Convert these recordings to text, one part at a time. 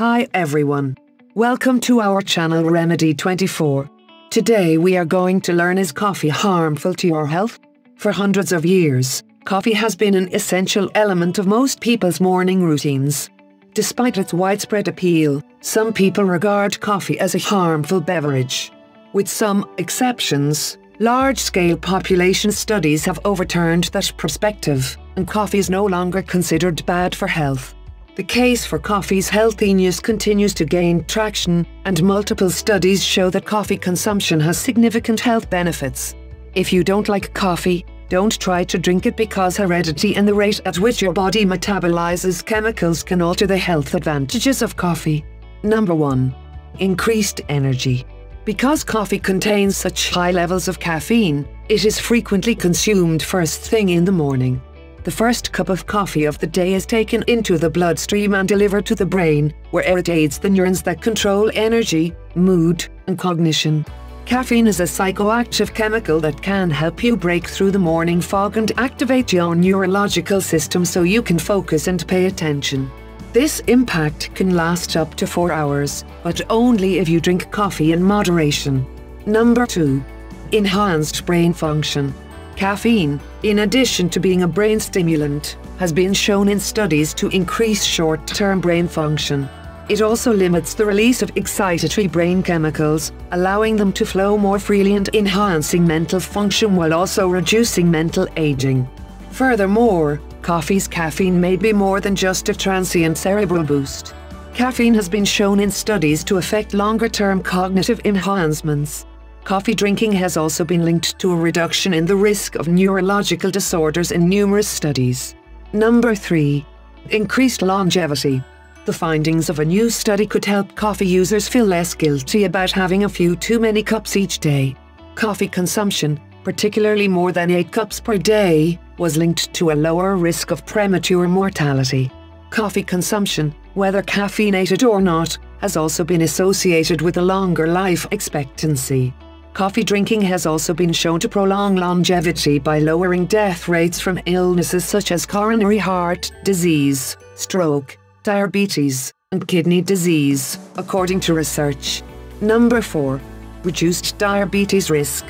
Hi everyone. Welcome to our channel Remedy 24. Today we are going to learn, is coffee harmful to your health? For hundreds of years, coffee has been an essential element of most people's morning routines. Despite its widespread appeal, some people regard coffee as a harmful beverage. With some exceptions, large-scale population studies have overturned that perspective, and coffee is no longer considered bad for health. The case for coffee's healthiness continues to gain traction, and multiple studies show that coffee consumption has significant health benefits. If you don't like coffee, don't try to drink it, because heredity and the rate at which your body metabolizes chemicals can alter the health advantages of coffee. Number 1. Increased energy. Because coffee contains such high levels of caffeine, it is frequently consumed first thing in the morning. The first cup of coffee of the day is taken into the bloodstream and delivered to the brain, where it aids the neurons that control energy, mood, and cognition. Caffeine is a psychoactive chemical that can help you break through the morning fog and activate your neurological system so you can focus and pay attention. This impact can last up to 4 hours, but only if you drink coffee in moderation. Number 2. Enhanced brain function. Caffeine, in addition to being a brain stimulant, has been shown in studies to increase short-term brain function. It also limits the release of excitatory brain chemicals, allowing them to flow more freely and enhancing mental function while also reducing mental aging. Furthermore, coffee's caffeine may be more than just a transient cerebral boost. Caffeine has been shown in studies to affect longer-term cognitive enhancements. Coffee drinking has also been linked to a reduction in the risk of neurological disorders in numerous studies. Number 3. Increased longevity. The findings of a new study could help coffee users feel less guilty about having a few too many cups each day. Coffee consumption, particularly more than 8 cups per day, was linked to a lower risk of premature mortality. Coffee consumption, whether caffeinated or not, has also been associated with a longer life expectancy. Coffee drinking has also been shown to prolong longevity by lowering death rates from illnesses such as coronary heart disease, stroke, diabetes, and kidney disease, according to research. Number 4. Reduced diabetes risk.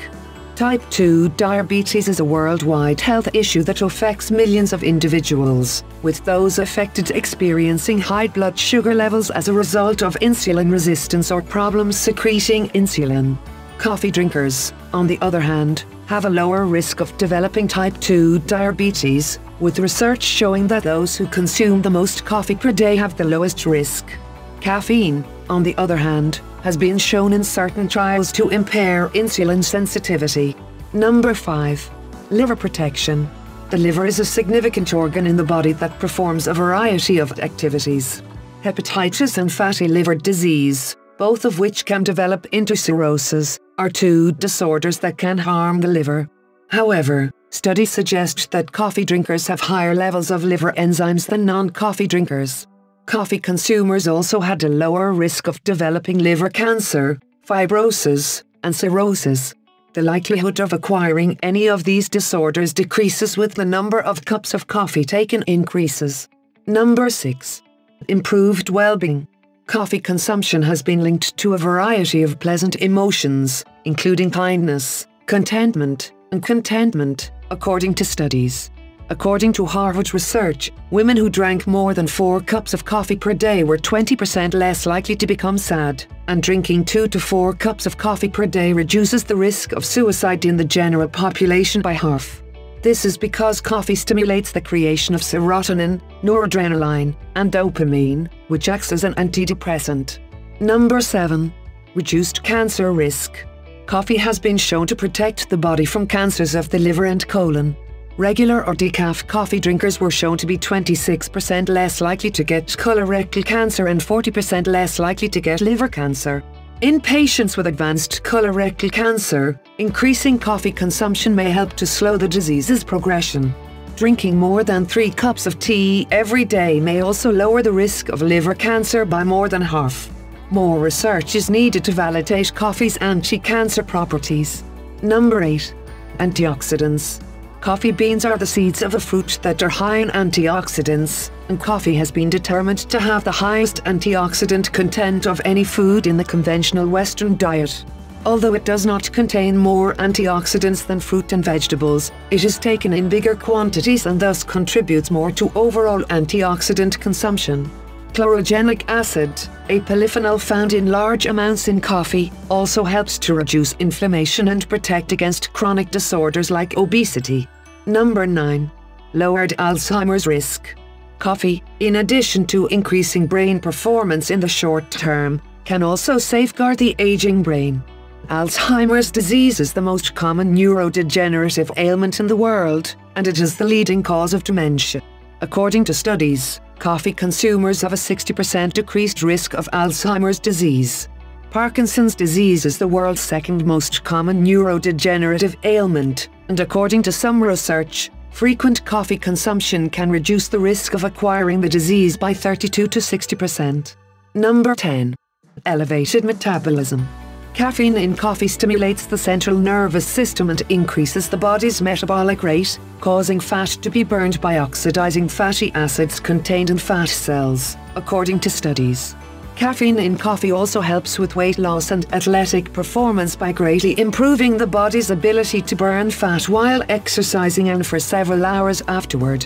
Type 2 diabetes is a worldwide health issue that affects millions of individuals, with those affected experiencing high blood sugar levels as a result of insulin resistance or problems secreting insulin. Coffee drinkers, on the other hand, have a lower risk of developing type 2 diabetes, with research showing that those who consume the most coffee per day have the lowest risk. Caffeine, on the other hand, has been shown in certain trials to impair insulin sensitivity. Number 5. Liver protection. The liver is a significant organ in the body that performs a variety of activities. Hepatitis and fatty liver disease, both of which can develop into cirrhosis, are two disorders that can harm the liver. However, studies suggest that coffee drinkers have higher levels of liver enzymes than non-coffee drinkers. Coffee consumers also had a lower risk of developing liver cancer, fibrosis, and cirrhosis. The likelihood of acquiring any of these disorders decreases with the number of cups of coffee taken increases. Number 6. Improved well-being. Coffee consumption has been linked to a variety of pleasant emotions, including kindness, contentment, and contentment, according to studies. According to Harvard research, women who drank more than 4 cups of coffee per day were 20% less likely to become sad, and drinking 2 to 4 cups of coffee per day reduces the risk of suicide in the general population by half. This is because coffee stimulates the creation of serotonin, noradrenaline, and dopamine, which acts as an antidepressant. Number 7. Reduced cancer risk. Coffee has been shown to protect the body from cancers of the liver and colon. Regular or decaf coffee drinkers were shown to be 26% less likely to get colorectal cancer and 40% less likely to get liver cancer. In patients with advanced colorectal cancer, increasing coffee consumption may help to slow the disease's progression. Drinking more than 3 cups of tea every day may also lower the risk of liver cancer by more than half. More research is needed to validate coffee's anti-cancer properties. Number 8. Antioxidants. Coffee beans are the seeds of a fruit that are high in antioxidants, and coffee has been determined to have the highest antioxidant content of any food in the conventional Western diet. Although it does not contain more antioxidants than fruit and vegetables, it is taken in bigger quantities and thus contributes more to overall antioxidant consumption. Chlorogenic acid, a polyphenol found in large amounts in coffee, also helps to reduce inflammation and protect against chronic disorders like obesity. Number 9. Lowered Alzheimer's risk. Coffee, in addition to increasing brain performance in the short term, can also safeguard the aging brain. Alzheimer's disease is the most common neurodegenerative ailment in the world, and it is the leading cause of dementia. According to studies, coffee consumers have a 60% decreased risk of Alzheimer's disease. Parkinson's disease is the world's second most common neurodegenerative ailment, and according to some research, frequent coffee consumption can reduce the risk of acquiring the disease by 32 to 60%. Number 10. Elevated metabolism. Caffeine in coffee stimulates the central nervous system and increases the body's metabolic rate, causing fat to be burned by oxidizing fatty acids contained in fat cells, according to studies. Caffeine in coffee also helps with weight loss and athletic performance by greatly improving the body's ability to burn fat while exercising and for several hours afterward.